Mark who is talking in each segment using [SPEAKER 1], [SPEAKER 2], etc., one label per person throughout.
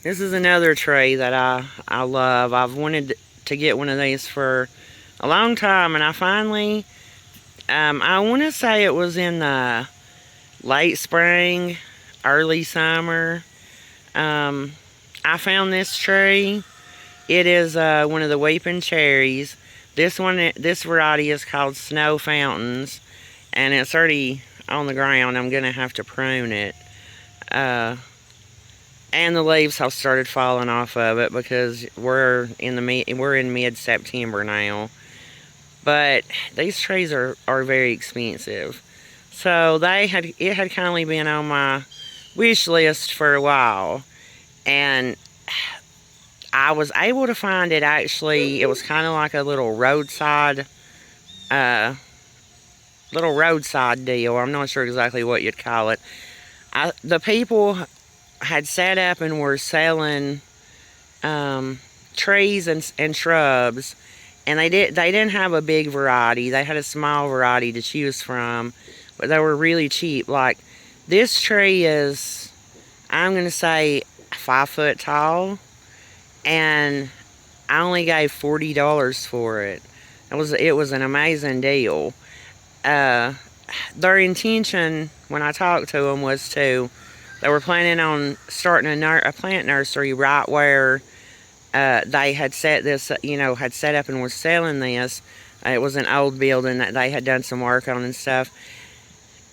[SPEAKER 1] This is another tree that I love. I've wanted to get one of these for a long time, and I finally, I want to say it was in the late spring, early summer. Um, I found this tree. It is one of the weeping cherries. This variety is called Snow Fountains, and it's already on the ground. I'm gonna have to prune it. Uh, and the leaves have started falling off of it because we're in mid September now. But these trees are very expensive, so it had kindly been on my wish list for a while, and I was able to find it. Actually, it was kind of like a uh, little roadside deal. I'm not sure exactly what you'd call it. The people had set up and were selling trees and shrubs, and they didn't have a big variety. They had a small variety to choose from, but they were really cheap. Like this tree is, I'm gonna say, 5 foot tall, and I only gave $40 for it. It was an amazing deal. Uh, their intention when I talked to them was they were planning on starting a plant nursery right where they had had set up and was selling this. It was an old building that they had done some work on and stuff.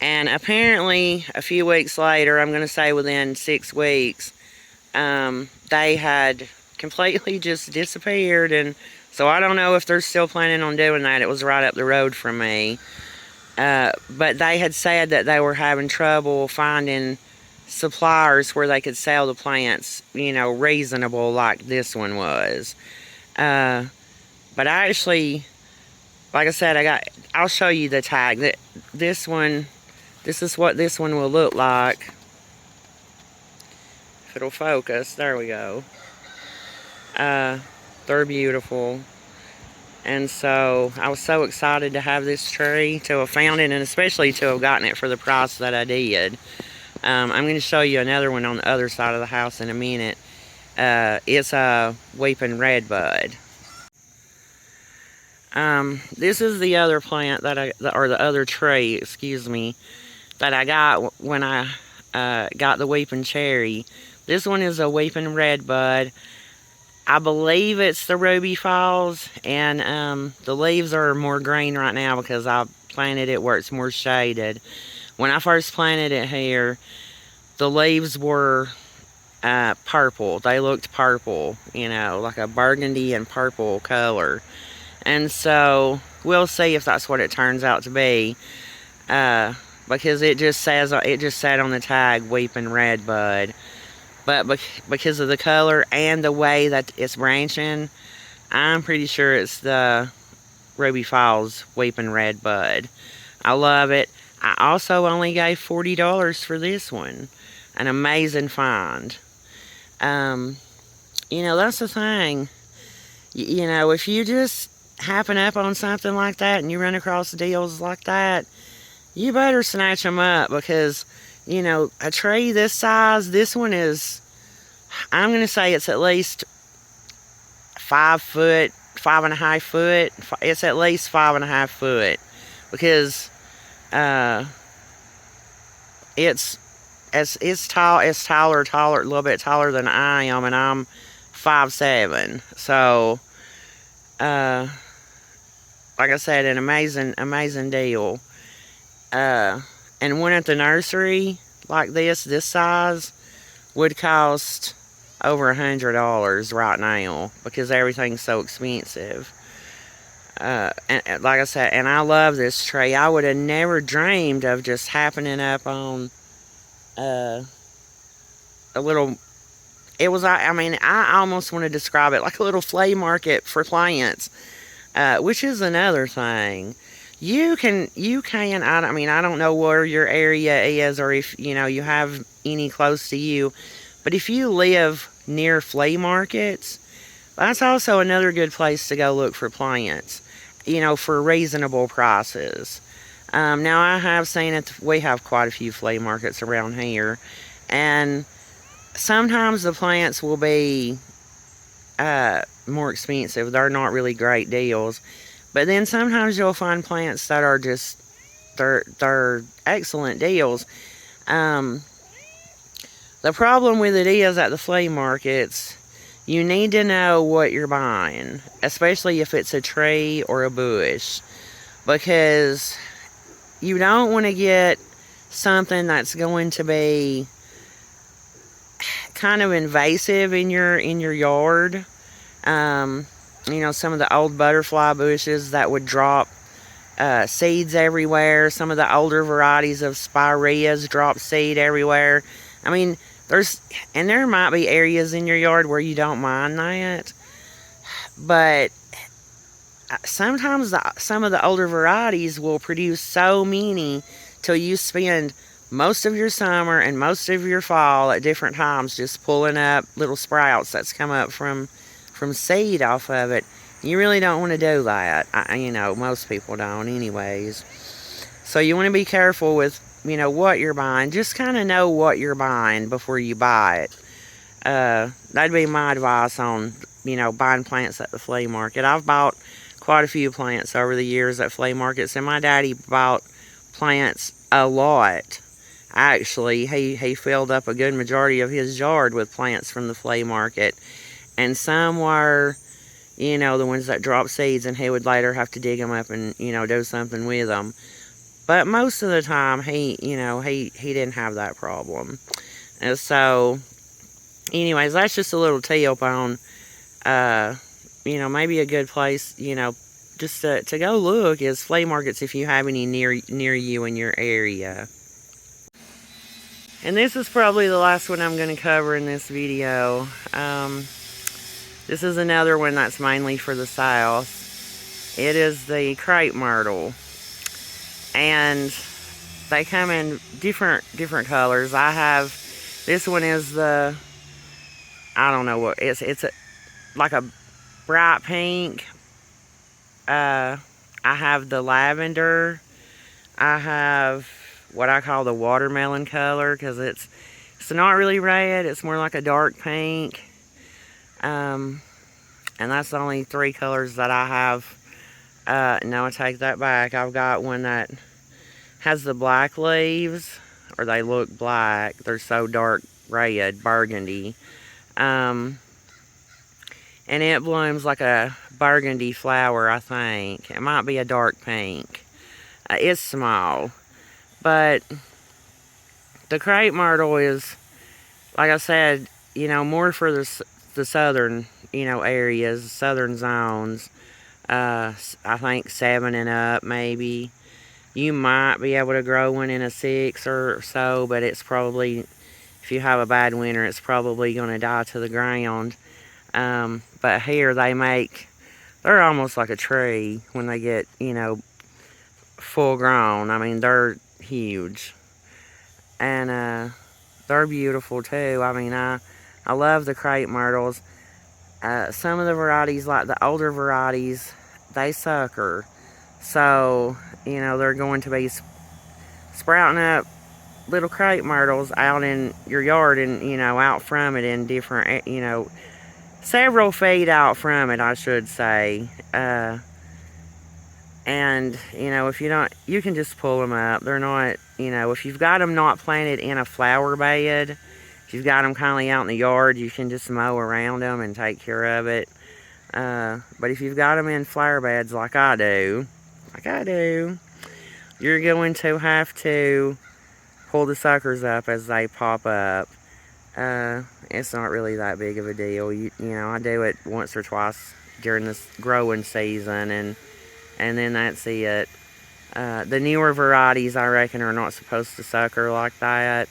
[SPEAKER 1] And apparently, a few weeks later, I'm going to say within 6 weeks, they had completely just disappeared. And so I don't know if they're still planning on doing that. It was right up the road from me. But they had said that they were having trouble finding suppliers where they could sell the plants, reasonable like this one was. Uh, but I actually, like I said, I'll show you the tag. This one, this is what this one will look like. If it'll focus, there we go. They're beautiful. And so I was so excited to have this tree, to have found it, and especially to have gotten it for the price that I did. I'm going to show you another one on the other side of the house in a minute. It's a weeping redbud. This is the other plant or the other tree, excuse me, that I got when I got the weeping cherry. This one is a weeping redbud. I believe it's the Ruby Falls, and the leaves are more green right now because I planted it where it's more shaded. When I first planted it here, the leaves were purple. They looked purple, like a burgundy and purple color. And so we'll see if that's what it turns out to be, because it just said on the tag weeping redbud. But because of the color and the way that it's branching, I'm pretty sure it's the Ruby Falls weeping redbud. I love it. I also only gave $40 for this one. An amazing find. That's the thing. If you just happen up on something like that and you run across deals like that, you better snatch them up because, a tree this size, this one is, I'm going to say it's at least 5 foot, 5.5 foot. It's at least 5.5 foot because it's taller, a little bit taller than I am, and I'm 5'7". So, like I said, an amazing deal. And one at the nursery like this size would cost over $100 right now because everything's so expensive. And like I said, and I love this tree. I would have never dreamed of just happening up on a little. I almost want to describe it like a little flea market for plants, which is another thing. You can, I don't know where your area is or if, you have any close to you, but if you live near flea markets, that's also another good place to go look for plants, for reasonable prices. Now, I have seen it, we have quite a few flea markets around here, and sometimes the plants will be more expensive. They're not really great deals. But then sometimes you'll find plants that are just they're excellent deals. Um, the problem with it is at the flea markets, you need to know what you're buying, especially if it's a tree or a bush, because you don't want to get something that's going to be kind of invasive in your yard. Um, some of the old butterfly bushes that would drop seeds everywhere. Some of the older varieties of spireas drop seed everywhere. I mean, there might be areas in your yard where you don't mind that, but sometimes some of the older varieties will produce so many till you spend most of your summer and most of your fall at different times just pulling up little sprouts that's come up from seed off of it. You really don't want to do that. Most people don't anyways. So you want to be careful with, what you're buying. Just kind of know what you're buying before you buy it. That'd be my advice on, buying plants at the flea market. I've bought quite a few plants over the years at flea markets, and my daddy bought plants a lot. Actually, he filled up a good majority of his yard with plants from the flea market. And some were, the ones that drop seeds, and he would later have to dig them up and, do something with them. But most of the time, he didn't have that problem. And so, anyways, that's just a little tip on, maybe a good place, just to go look is flea markets if you have any near you in your area. And this is probably the last one I'm going to cover in this video. This is another one that's mainly for the south. It is the Crepe Myrtle. And they come in different colors. This one is I don't know what, it's like a bright pink. I have the lavender. I have what I call the watermelon color, because it's not really red, it's more like a dark pink. And that's the only three colors that I have. No, I take that back. I've got one that has the black leaves, or they look black. They're so dark red, burgundy. And it blooms like a burgundy flower, I think. It might be a dark pink. It's small. But the Crepe Myrtle is, like I said, more for the southern, areas, southern zones. I think 7 and up, maybe. You might be able to grow one in a 6 or so, but it's probably, if you have a bad winter, it's probably going to die to the ground. But here they're almost like a tree when they get, full grown. I mean, they're huge. And they're beautiful too. I mean, I love the Crepe Myrtles. Some of the varieties, like the older varieties, they sucker. So, they're going to be sprouting up little Crepe Myrtles out in your yard and, out from it in different, several feet out from it, I should say. And, if you don't, you can just pull them up. They're not, if you've got them not planted in a flower bed, if you've got them kind of out in the yard, you can just mow around them and take care of it. But if you've got them in flower beds like I do, you're going to have to pull the suckers up as they pop up. It's not really that big of a deal. I do it once or twice during this growing season, and then that's it. The newer varieties, I reckon, are not supposed to sucker like that.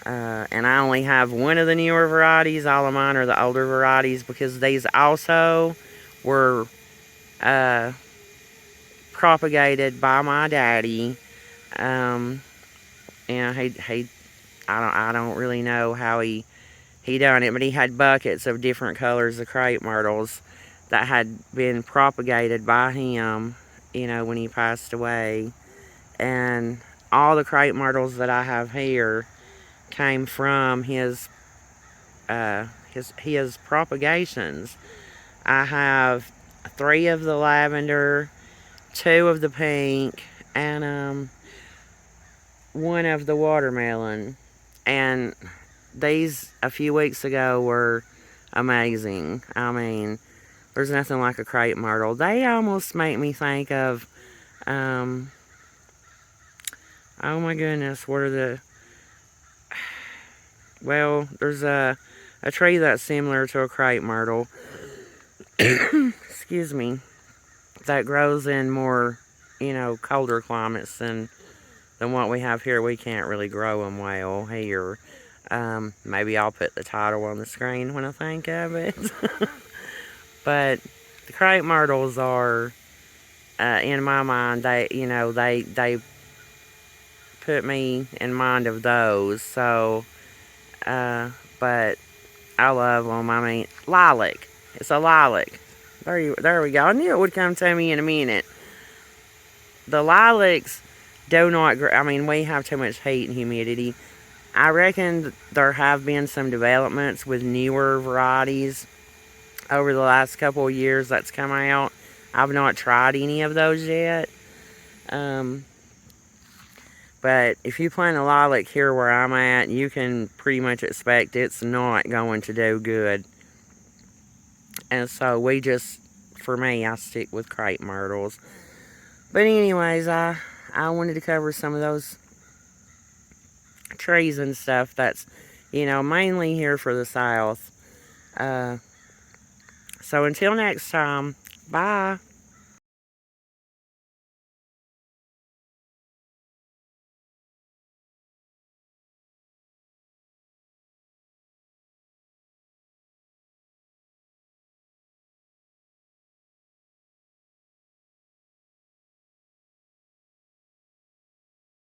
[SPEAKER 1] And I only have one of the newer varieties. All of mine are the older varieties, because these also were propagated by my daddy. I don't really know how he done it, but he had buckets of different colors of Crepe Myrtles that had been propagated by him, when he passed away. And all the Crepe Myrtles that I have here came from his his propagations. I have 3 of the lavender, 2 of the pink, and 1 of the watermelon. And these a few weeks ago were amazing. I mean, there's nothing like a crepe myrtle. They almost make me think of, oh my goodness, what are the, well, there's a tree that's similar to a crepe myrtle. Excuse me. That grows in more, colder climates than what we have here. We can't really grow them well here. Maybe I'll put the title on the screen when I think of it. But the crepe myrtles are, in my mind, they put me in mind of those. So, but I love them. I mean, lilac. It's a lilac. There we go. I knew it would come to me in a minute. The lilacs do not grow. I mean, we have too much heat and humidity. I reckon there have been some developments with newer varieties over the last couple of years that's come out. I've not tried any of those yet. But if you plant a lilac here where I'm at, you can pretty much expect it's not going to do good. And so for me, I stick with crepe myrtles. But anyways, I wanted to cover some of those trees and stuff that's, mainly here for the South. So until next time, bye.